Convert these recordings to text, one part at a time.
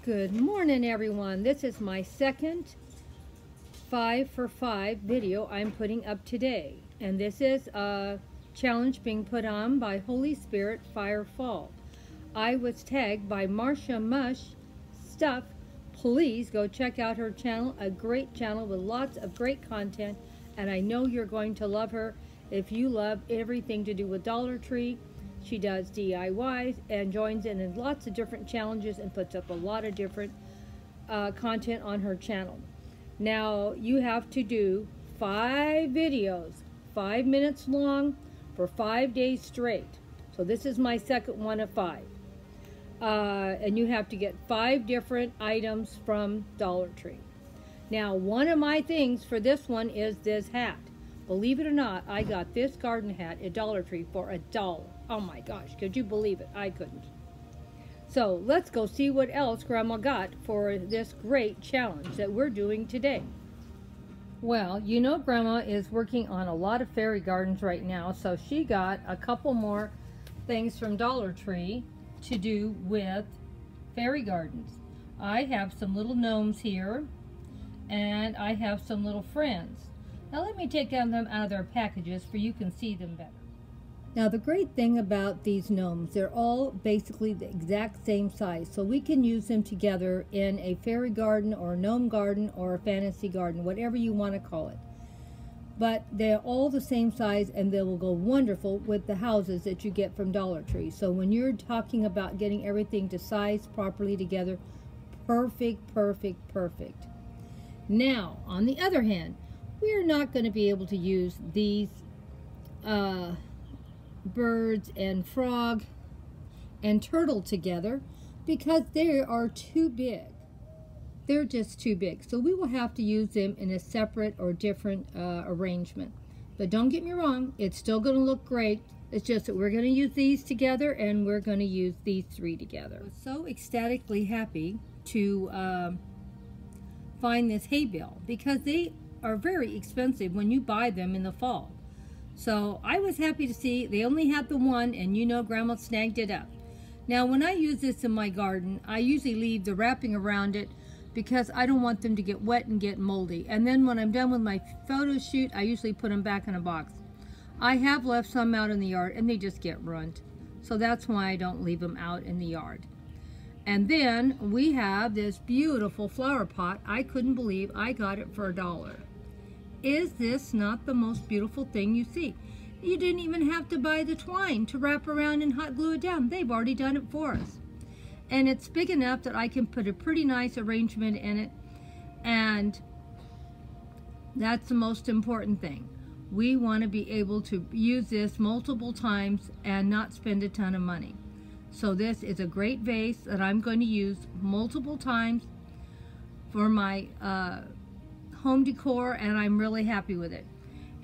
Good morning, everyone. This is my second 5 for 5 video I'm putting up today. And this is a challenge being put on by Hollyspiritfirefall. I was tagged by Marsha Mush Stuff. Please go check out her channel, a great channel with lots of great content. And I know you're going to love her if you love everything to do with Dollar Tree. She does DIYs and joins in lots of different challenges and puts up a lot of different content on her channel. Now you have to do 5 videos, 5 minutes long for 5 days straight. So this is my second one of 5. And you have to get 5 different items from Dollar Tree. Now one of my things for this one is this hat. Believe it or not, I got this garden hat at Dollar Tree for $1. Oh my gosh, could you believe it? I couldn't. So let's go see what else Grandma got for this great challenge that we're doing today. Well, you know Grandma is working on a lot of fairy gardens right now, so she got a couple more things from Dollar Tree to do with fairy gardens. I have some little gnomes here, and I have some little friends. Now let me take them out of their packages so you can see them better. Now the great thing about these gnomes, they're all basically the exact same size, so we can use them together in a fairy garden or a gnome garden or a fantasy garden, whatever you want to call it. But they're all the same size and they will go wonderful with the houses that you get from Dollar Tree. So when you're talking about getting everything to size properly together, perfect, perfect, perfect. Now, on the other hand, we're not going to be able to use these birds and frog and turtle together because they are too big. They're just too big. So we will have to use them in a separate or different arrangement. But don't get me wrong, it's still going to look great. It's just that we're going to use these together and we're going to use these 3 together. I was so ecstatically happy to find this hay bale because they are very expensive when you buy them in the fall. So I was happy to see they only had the one, and you know Grandma snagged it up. Now when I use this in my garden, I usually leave the wrapping around it because I don't want them to get wet and get moldy. And then when I'm done with my photo shoot, I usually put them back in a box. I have left some out in the yard and they just get ruined. So that's why I don't leave them out in the yard. And then we have this beautiful flower pot. I couldn't believe I got it for $1. Is this not the most beautiful thing you see? You didn't even have to buy the twine to wrap around and hot glue it down. They've already done it for us. And it's big enough that I can put a pretty nice arrangement in it. And that's the most important thing. We want to be able to use this multiple times and not spend a ton of money. So this is a great vase that I'm going to use multiple times for my home decor, and I'm really happy with it.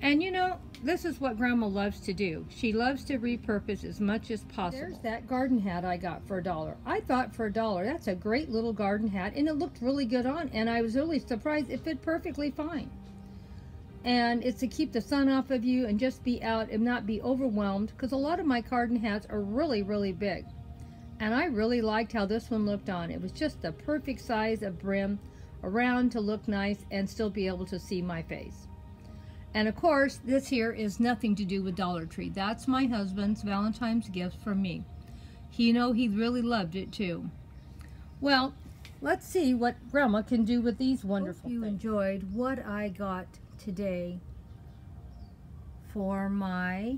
And you know, this is what Grandma loves to do. She loves to repurpose as much as possible. There's that garden hat I got for $1. I thought for $1, that's a great little garden hat, and it looked really good on, and I was really surprised it fit perfectly fine. And it's to keep the sun off of you and just be out and not be overwhelmed, because a lot of my garden hats are really, really big. And I really liked how this one looked on. It was just the perfect size of brim around to look nice and still be able to see my face. And of course, this here is nothing to do with Dollar Tree. That's my husband's Valentine's gift from me. He really loved it too. Well, let's see what Grandma can do with these wonderful things. Hope you enjoyed what I got today for my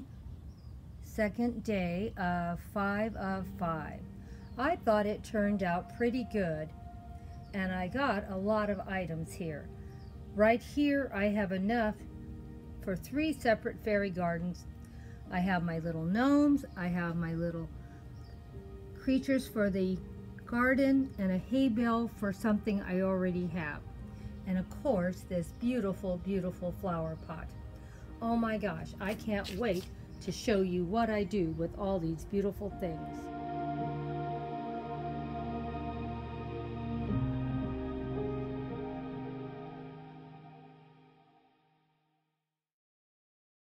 second day of 5 of 5. I thought it turned out pretty good. And I got a lot of items here. Right here I have enough for 3 separate fairy gardens. I have my little gnomes, I have my little creatures for the garden, and a hay bale for something I already have. And of course this beautiful, beautiful flower pot. Oh my gosh, I can't wait to show you what I do with all these beautiful things.